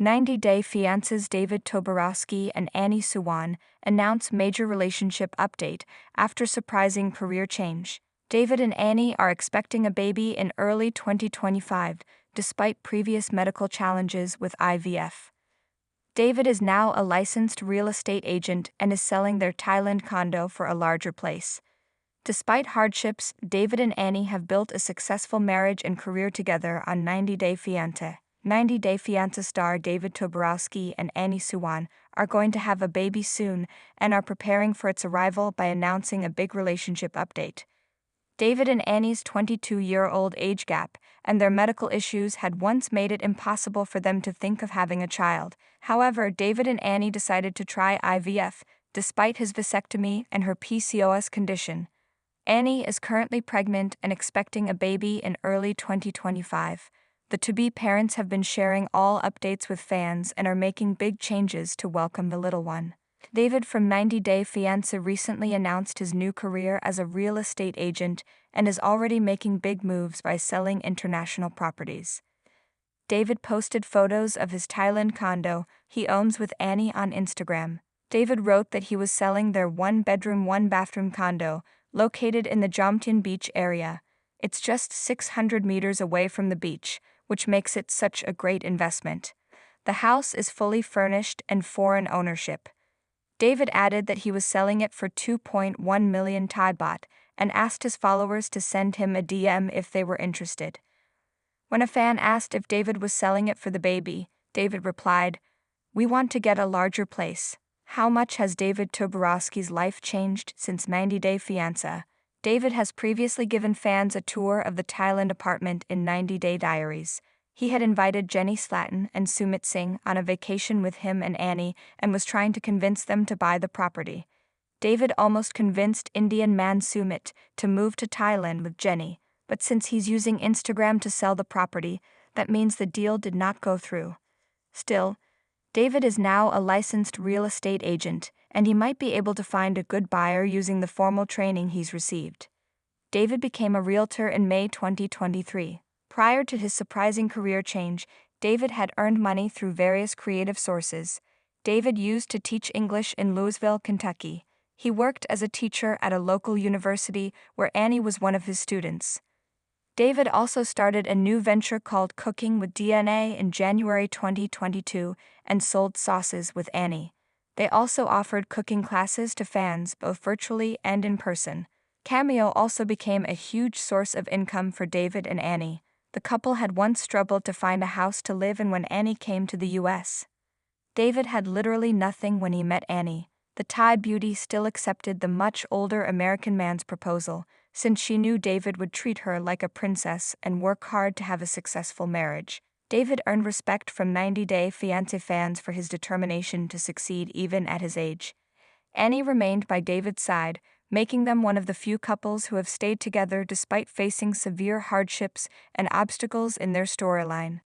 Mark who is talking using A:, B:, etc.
A: 90-day fiancés David Toborowski and Annie Suwan announce major relationship update after surprising career change. David and Annie are expecting a baby in early 2025, despite previous medical challenges with IVF. David is now a licensed real estate agent and is selling their Thailand condo for a larger place. Despite hardships, David and Annie have built a successful marriage and career together on 90 Day Fiancé. 90 Day Fiancé star David Toborowski and Annie Suwan are going to have a baby soon and are preparing for its arrival by announcing a big relationship update. David and Annie's 22-year-old age gap and their medical issues had once made it impossible for them to think of having a child. However, David and Annie decided to try IVF, despite his vasectomy and her PCOS condition. Annie is currently pregnant and expecting a baby in early 2025. The to-be parents have been sharing all updates with fans and are making big changes to welcome the little one. David from 90 Day Fiancé recently announced his new career as a real estate agent and is already making big moves by selling international properties. David posted photos of his Thailand condo he owns with Annie on Instagram. David wrote that he was selling their one-bedroom, one-bathroom condo located in the Jomtien Beach area. It's just 600 meters away from the beach, which makes it such a great investment. The house is fully furnished and foreign ownership. David added that he was selling it for 2.1 million Thai baht and asked his followers to send him a DM if they were interested. When a fan asked if David was selling it for the baby, David replied, "We want to get a larger place." How much has David Toborowski's life changed since 90 Day Fiancé? David has previously given fans a tour of the Thailand apartment in 90 Day Diaries. He had invited Jenny Slatin and Sumit Singh on a vacation with him and Annie and was trying to convince them to buy the property. David almost convinced Indian man Sumit to move to Thailand with Jenny, but since he's using Instagram to sell the property, that means the deal did not go through. Still, David is now a licensed real estate agent, and he might be able to find a good buyer using the formal training he's received. David became a realtor in May 2023. Prior to his surprising career change, David had earned money through various creative sources. David used to teach English in Louisville, Kentucky. He worked as a teacher at a local university where Annie was one of his students. David also started a new venture called Cooking with DNA in January 2022 and sold sauces with Annie. They also offered cooking classes to fans both virtually and in person. Cameo also became a huge source of income for David and Annie. The couple had once struggled to find a house to live in when Annie came to the US. David had literally nothing when he met Annie. The Thai beauty still accepted the much older American man's proposal, since she knew David would treat her like a princess and work hard to have a successful marriage. David earned respect from 90 Day Fiancé fans for his determination to succeed even at his age. Annie remained by David's side, making them one of the few couples who have stayed together despite facing severe hardships and obstacles in their storyline.